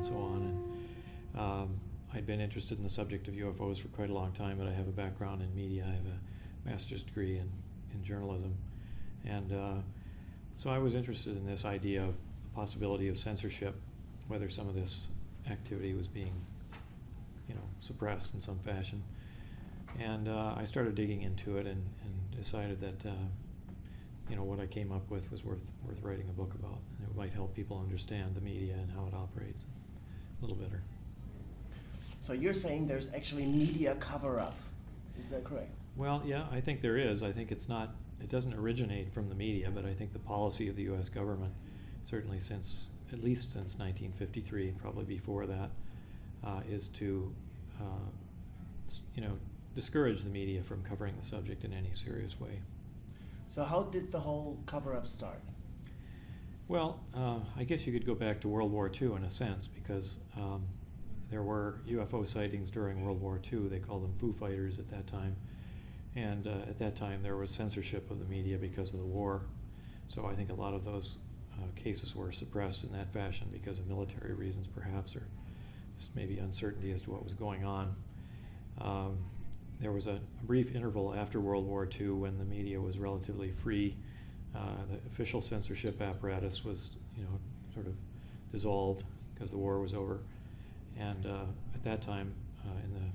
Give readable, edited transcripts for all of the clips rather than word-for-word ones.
and so on. And I'd been interested in the subject of UFOs for quite a long time, but I have a background in media. I have a master's degree in journalism. And so I was interested in this idea of the possibility of censorship, whether some of this activity was being, suppressed in some fashion. And I started digging into it and decided that what I came up with was worth writing a book about, and it might help people understand the media and how it operates a little better. So you're saying there's actually media cover-up, is that correct? Well, yeah, I think there is. I think it doesn't originate from the media, but I think the policy of the U.S. government, certainly at least since 1953, probably before that, is to discourage the media from covering the subject in any serious way. So how did the whole cover-up start? Well, I guess you could go back to World War II in a sense, because there were UFO sightings during World War II. They called them Foo Fighters at that time. And at that time there was censorship of the media because of the war. So I think a lot of those cases were suppressed in that fashion because of military reasons perhaps, or just maybe uncertainty as to what was going on. There was a brief interval after World War II when the media was relatively free. The official censorship apparatus was, sort of dissolved because the war was over. And at that time, in the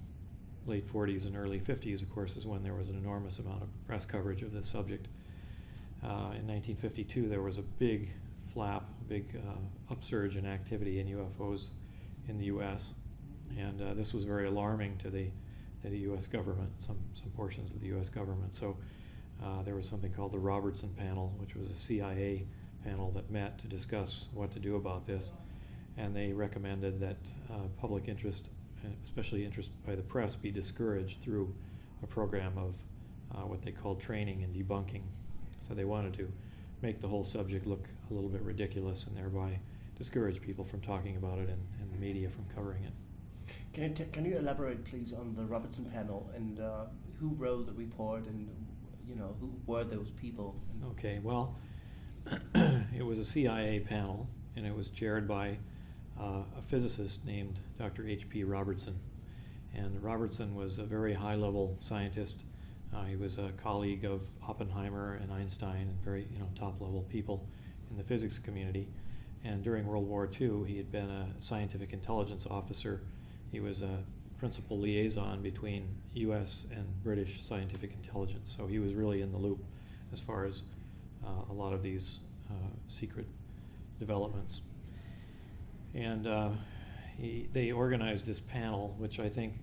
late 40s and early 50s, of course, is when there was an enormous amount of press coverage of this subject. In 1952, there was a big upsurge in activity in UFOs in the U.S., and this was very alarming to the U.S. government, some portions of the U.S. government. So there was something called the Robertson Panel, which was a CIA panel that met to discuss what to do about this, and they recommended that public interest, especially interest by the press, be discouraged through a program of what they called training and debunking. So they wanted to make the whole subject look a little bit ridiculous and thereby discourage people from talking about it and the media from covering it. Can you elaborate, please, on the Robertson Panel and who wrote the report and who were those people? Okay, well, it was a CIA panel, and it was chaired by a physicist named Dr. H.P. Robertson. And Robertson was a very high-level scientist. He was a colleague of Oppenheimer and Einstein and very top-level people in the physics community. And during World War II, he had been a scientific intelligence officer. He was a principal liaison between U.S. and British scientific intelligence. So he was really in the loop as far as a lot of these secret developments. And they organized this panel, which I think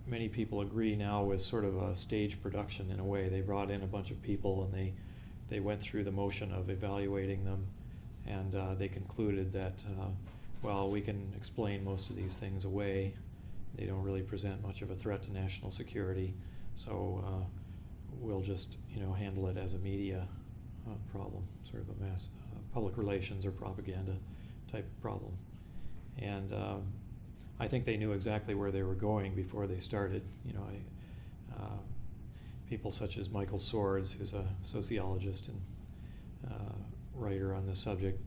many people agree now was sort of a stage production in a way. They brought in a bunch of people and they went through the motion of evaluating them, and they concluded that, well, we can explain most of these things away. They don't really present much of a threat to national security, so we'll just handle it as a media problem, sort of a mass public relations or propaganda type of problem. And I think they knew exactly where they were going before they started. People such as Michael Swords, who's a sociologist and writer on this subject,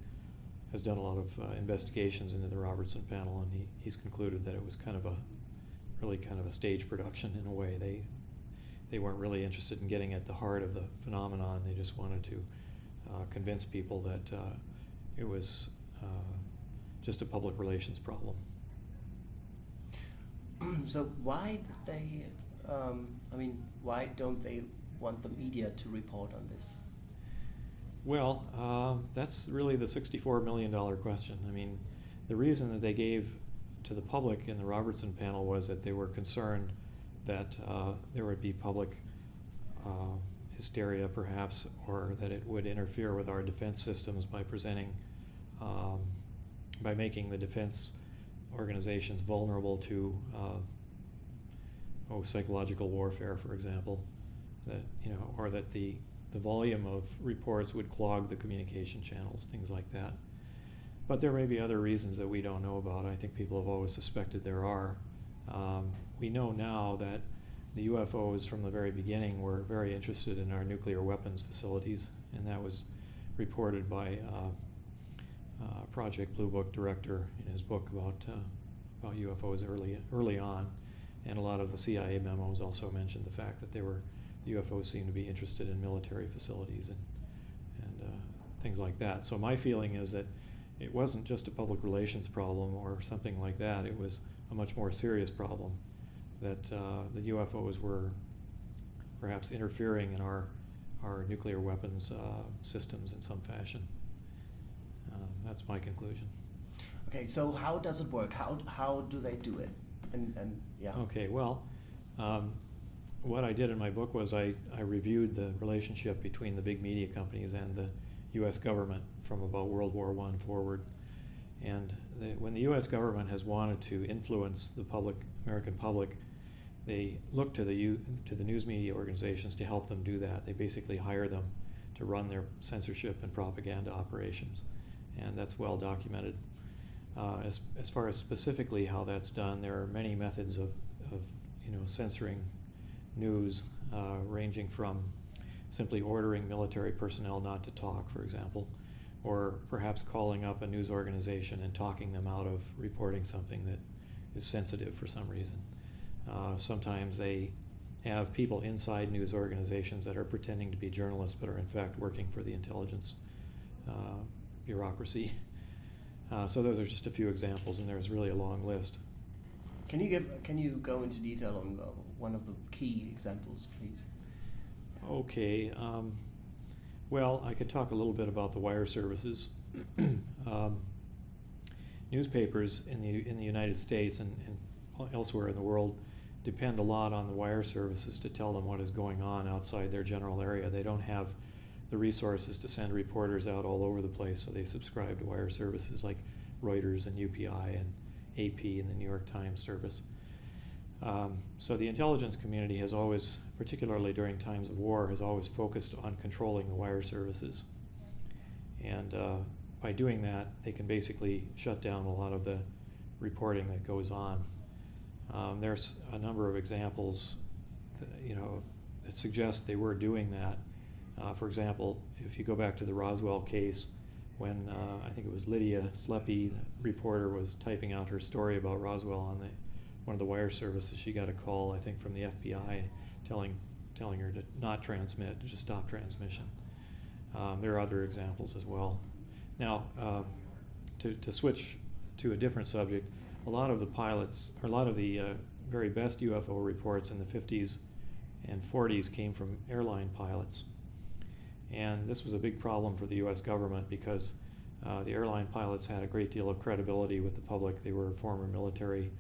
has done a lot of investigations into the Robertson Panel, and he's concluded that it was really kind of a stage production in a way. They weren't really interested in getting at the heart of the phenomenon. They just wanted to convince people that it was just a public relations problem. So why did they, why don't they want the media to report on this? Well, that's really the $64 million question. I mean, the reason that they gave to the public in the Robertson Panel was that they were concerned that there would be public hysteria, perhaps, or that it would interfere with our defense systems by by making the defense organizations vulnerable to psychological warfare, for example, or that the volume of reports would clog the communication channels, things like that. But there may be other reasons that we don't know about. I think people have always suspected there are. We know now that the UFOs from the very beginning were very interested in our nuclear weapons facilities, and that was reported by Project Blue Book director in his book about UFOs early on, and a lot of the CIA memos also mentioned the fact that the UFOs seemed to be interested in military facilities and things like that. So my feeling is that it wasn't just a public relations problem or something like that. It was a much more serious problem, that the UFOs were perhaps interfering in our nuclear weapons systems in some fashion. That's my conclusion. Okay, so how does it work? How do they do it? And yeah. Okay, well, what I did in my book was I reviewed the relationship between the big media companies and the U.S. government from about World War I forward. And when the U.S. government has wanted to influence the American public, they look to the news media organizations to help them do that. They basically hire them to run their censorship and propaganda operations, and that's well documented. As far as specifically how that's done, there are many methods of censoring news, ranging from simply ordering military personnel not to talk, for example, or perhaps calling up a news organization and talking them out of reporting something that is sensitive for some reason. Sometimes they have people inside news organizations that are pretending to be journalists but are in fact working for the intelligence bureaucracy. So those are just a few examples, and there's really a long list. Can you go into detail on one of the key examples, please? Okay. Well, I could talk a little bit about the wire services. Newspapers in the United States and elsewhere in the world depend a lot on the wire services to tell them what is going on outside their general area. They don't have the resources to send reporters out all over the place, so they subscribe to wire services like Reuters and UPI and AP and the New York Times service. So the intelligence community has always, particularly during times of war, has always focused on controlling the wire services. And by doing that, they can basically shut down a lot of the reporting that goes on. There's a number of examples that suggest they were doing that. For example, if you go back to the Roswell case, when I think it was Lydia Sleppy, the reporter, was typing out her story about Roswell on one of the wire services, she got a call, I think, from the FBI telling her to not transmit, to just stop transmission. There are other examples as well. Now, to switch to a different subject, a lot of the very best UFO reports in the 50s and 40s came from airline pilots. And this was a big problem for the U.S. government because the airline pilots had a great deal of credibility with the public. They were former military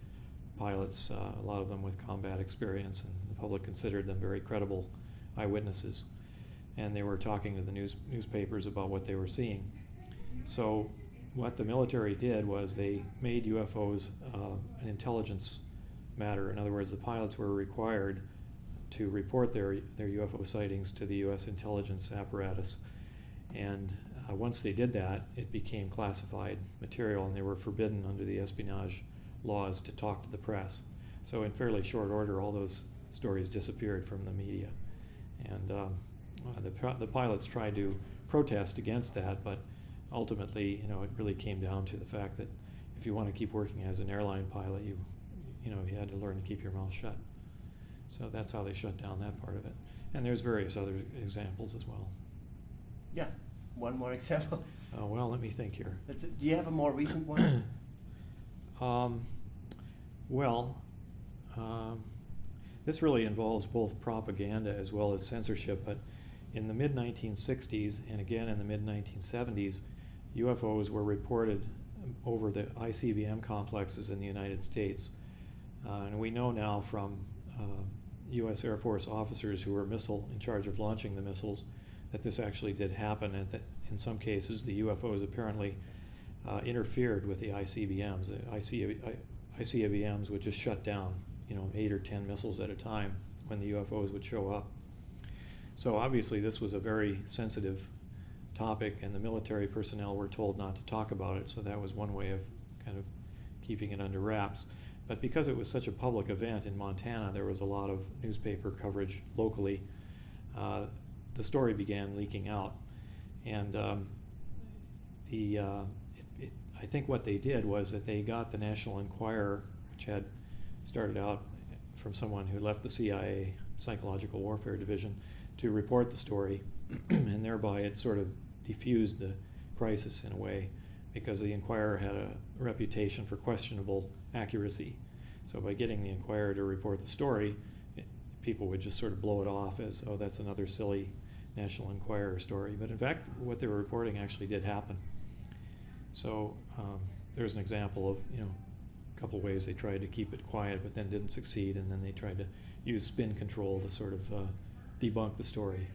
pilots, a lot of them with combat experience, and the public considered them very credible eyewitnesses. And they were talking to the newspapers about what they were seeing. So what the military did was they made UFOs an intelligence matter. In other words, the pilots were required to report their UFO sightings to the U.S. intelligence apparatus. And once they did that, it became classified material, and they were forbidden under the espionage laws to talk to the press. So in fairly short order, all those stories disappeared from the media. And the pilots tried to protest against that, but ultimately, it really came down to the fact that if you want to keep working as an airline pilot, you had to learn to keep your mouth shut. So that's how they shut down that part of it. And there's various other examples as well. Yeah, one more example. Well, let me think here. Do you have a more recent one? This really involves both propaganda as well as censorship, but in the mid-1960s and again in the mid-1970s, UFOs were reported over the ICBM complexes in the United States. And we know now from U.S. Air Force officers who were in charge of launching the missiles that this actually did happen, and that in some cases the UFOs apparently interfered with the ICBMs. The ICBMs would just shut down, 8 or 10 missiles at a time when the UFOs would show up. So obviously this was a very sensitive topic, and the military personnel were told not to talk about it, so that was one way of kind of keeping it under wraps. But because it was such a public event in Montana, there was a lot of newspaper coverage locally. The story began leaking out, and it I think what they did was that they got the National Enquirer, which had started out from someone who left the CIA Psychological Warfare Division, to report the story, and thereby it sort of diffused the crisis in a way, because the Enquirer had a reputation for questionable accuracy. So by getting the Enquirer to report the story, people would just sort of blow it off as, oh, that's another silly National Enquirer story. But in fact, what they were reporting actually did happen. So there's an example of, a couple ways they tried to keep it quiet but then didn't succeed, and then they tried to use spin control to sort of debunk the story.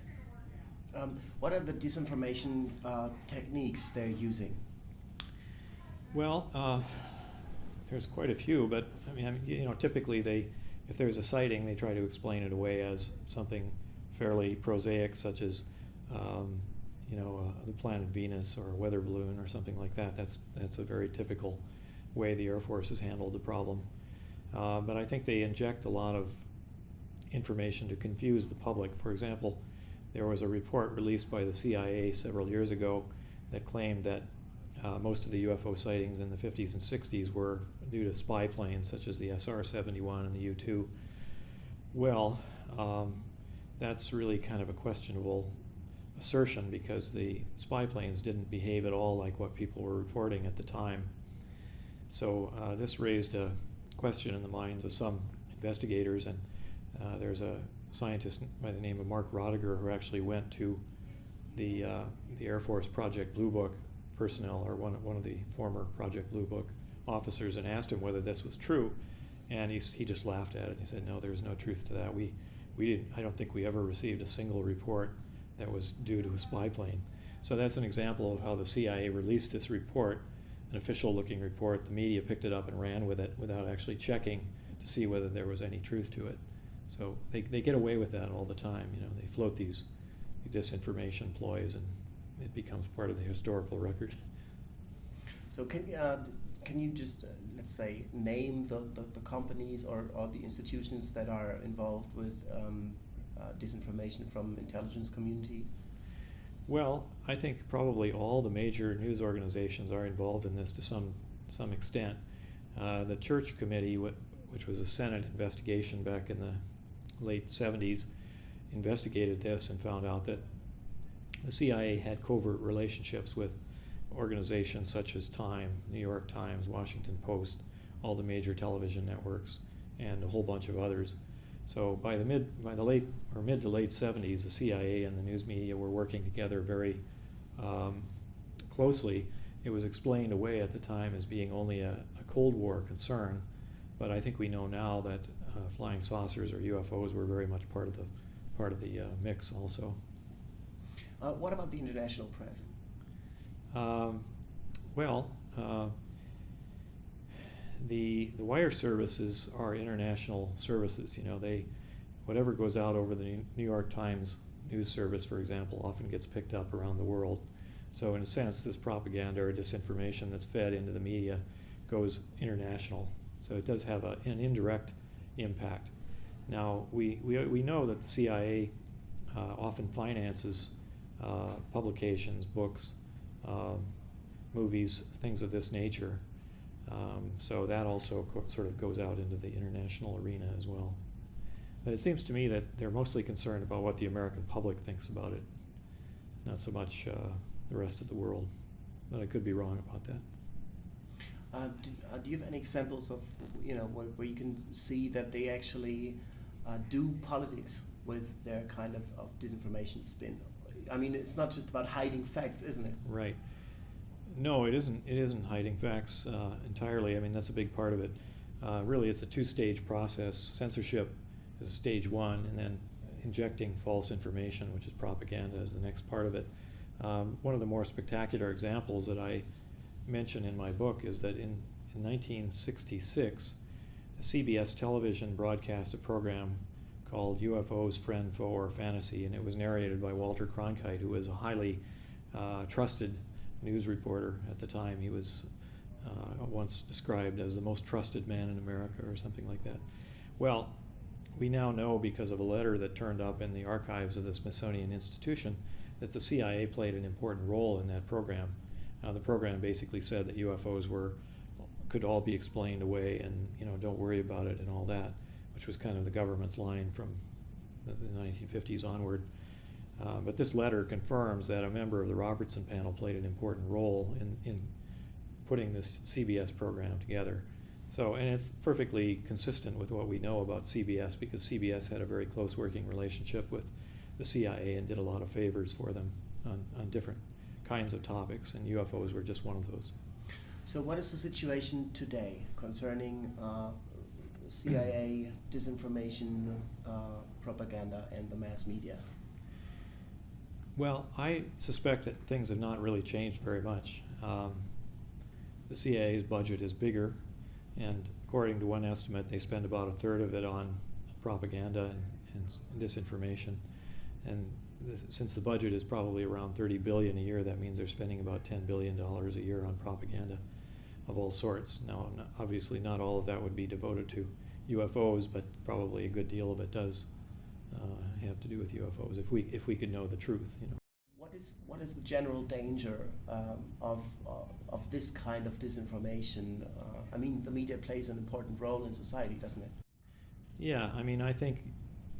What are the disinformation techniques they're using? Well, there's quite a few, but typically if there's a sighting, they try to explain it away as something fairly prosaic, such as the planet Venus or a weather balloon or something like that. That's a very typical way the Air Force has handled the problem. But I think they inject a lot of information to confuse the public. For example, there was a report released by the CIA several years ago that claimed that most of the UFO sightings in the 50s and 60s were due to spy planes such as the SR-71 and the U-2. Well, that's really kind of a questionable assertion, because the spy planes didn't behave at all like what people were reporting at the time. So this raised a question in the minds of some investigators, and there's a scientist by the name of Mark Rodiger who actually went to the Air Force Project Blue Book personnel, or one of the former Project Blue Book officers, and asked him whether this was true, and he just laughed at it. He said, "No, there's no truth to that. We didn't. I don't think we ever received a single report that was due to a spy plane." So that's an example of how the CIA released this report, an official-looking report. The media picked it up and ran with it without actually checking to see whether there was any truth to it. So they get away with that all the time. They float these disinformation ploys, and it becomes part of the historical record. So can you just let's say name the companies or the institutions that are involved with disinformation from intelligence communities? Well, I think probably all the major news organizations are involved in this to some extent. The Church Committee, which was a Senate investigation back in the late 70s, investigated this and found out that the CIA had covert relationships with organizations such as Time, New York Times, Washington Post, all the major television networks, and a whole bunch of others. So by the mid to late 70s, the CIA and the news media were working together very closely. It was explained away at the time as being only a Cold War concern, but I think we know now that flying saucers or UFOs were very much part of the mix also. What about the international press? The wire services are international services. Whatever goes out over the New York Times news service, for example, often gets picked up around the world. So in a sense, this propaganda or disinformation that's fed into the media goes international. So it does have an indirect impact. Now, we know that the CIA often finances publications, books, movies, things of this nature. So that also sort of goes out into the international arena as well. But it seems to me that they're mostly concerned about what the American public thinks about it, not so much the rest of the world. But I could be wrong about that. Do you have any examples of where you can see that they actually do politics with their kind of disinformation spin? I mean, it's not just about hiding facts, isn't it? Right. No, it isn't. It isn't hiding facts entirely. I mean, that's a big part of it. Really, it's a two-stage process. Censorship is stage one, and then injecting false information, which is propaganda, is the next part of it. One of the more spectacular examples that I mention in my book is that in 1966, CBS television broadcast a program called UFOs, Friend, Foe, or Fantasy, and it was narrated by Walter Cronkite, who was a highly trusted news reporter at the time. He was once described as the most trusted man in America or something like that. Well, we now know, because of a letter that turned up in the archives of the Smithsonian Institution, that the CIA played an important role in that program. The program basically said that UFOs could all be explained away, and don't worry about it and all that, which was kind of the government's line from the 1950s onward. But this letter confirms that a member of the Robertson Panel played an important role in putting this CBS program together. So, and it's perfectly consistent with what we know about CBS, because CBS had a very close working relationship with the CIA and did a lot of favors for them on different kinds of topics, and UFOs were just one of those. So what is the situation today concerning CIA, disinformation, propaganda, and the mass media? Well, I suspect that things have not really changed very much. The CIA's budget is bigger, and according to one estimate, they spend about a third of it on propaganda and disinformation. And since the budget is probably around $30 billion a year, that means they're spending about $10 billion a year on propaganda of all sorts. Now, obviously not all of that would be devoted to UFOs, but probably a good deal of it does have to do with UFOs, if we could know the truth. What is the general danger of this kind of disinformation? I mean, the media plays an important role in society, doesn't it? Yeah, I mean, I think,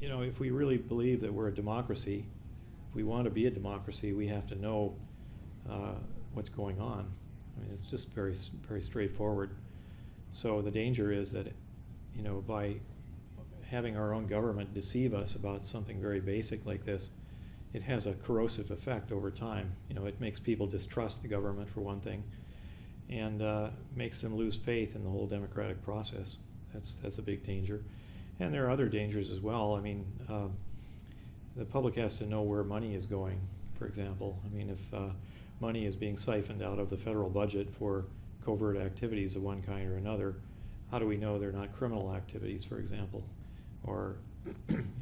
if we really believe that we're a democracy, if we want to be a democracy, we have to know what's going on. I mean, it's just very, very straightforward. So the danger is that, by having our own government deceive us about something very basic like this, it has a corrosive effect over time. It makes people distrust the government, for one thing, and makes them lose faith in the whole democratic process. That's a big danger. And there are other dangers as well. I mean, the public has to know where money is going, for example. I mean, if money is being siphoned out of the federal budget for covert activities of one kind or another, how do we know they're not criminal activities, for example? Or,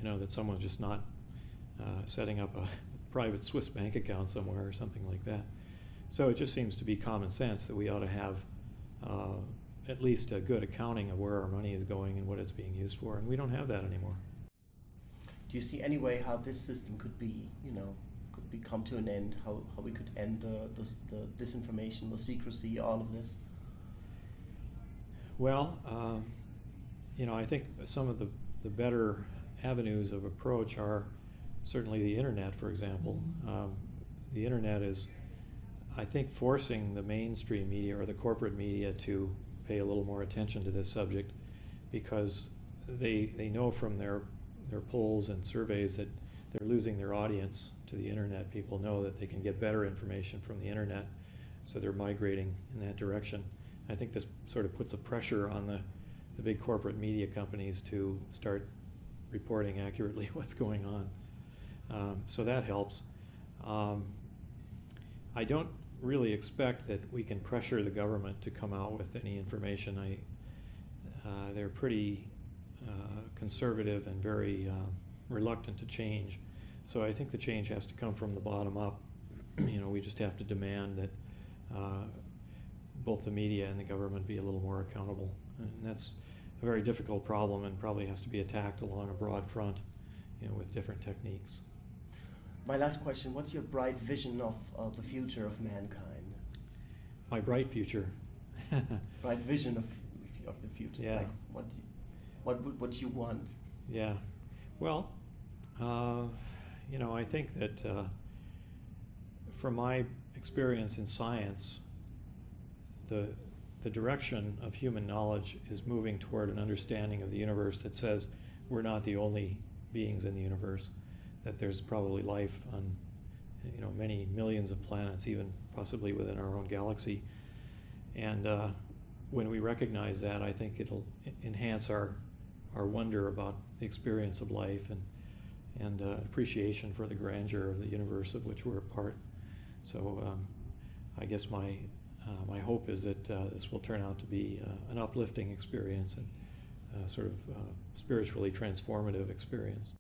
that someone's just not setting up a private Swiss bank account somewhere or something like that. So it just seems to be common sense that we ought to have at least a good accounting of where our money is going and what it's being used for, and we don't have that anymore. Do you see any way how this system could be, come to an end? How we could end the disinformation, the secrecy, all of this? Well, I think some of the better avenues of approach are certainly the internet, for example. The internet is, I think, forcing the mainstream media or the corporate media to pay a little more attention to this subject, because they know from their polls and surveys that they're losing their audience to the internet. People know that they can get better information from the internet, so they're migrating in that direction. I think this sort of puts a pressure on the big corporate media companies to start reporting accurately what's going on. So that helps. I don't really expect that we can pressure the government to come out with any information. They're pretty conservative and very reluctant to change. So I think the change has to come from the bottom up. We just have to demand that both the media and the government be a little more accountable. And that's a very difficult problem and probably has to be attacked along a broad front, with different techniques. My last question, what's your bright vision of the future of mankind? My bright future? Bright vision of the future. Yeah. Like what you want? Yeah. Well, I think that from my experience in science, the direction of human knowledge is moving toward an understanding of the universe that says we're not the only beings in the universe, that there's probably life on many millions of planets, even possibly within our own galaxy. And when we recognize that, I think it'll enhance our wonder about the experience of life and appreciation for the grandeur of the universe of which we're a part. So I guess my hope is that this will turn out to be an uplifting experience and sort of spiritually transformative experience.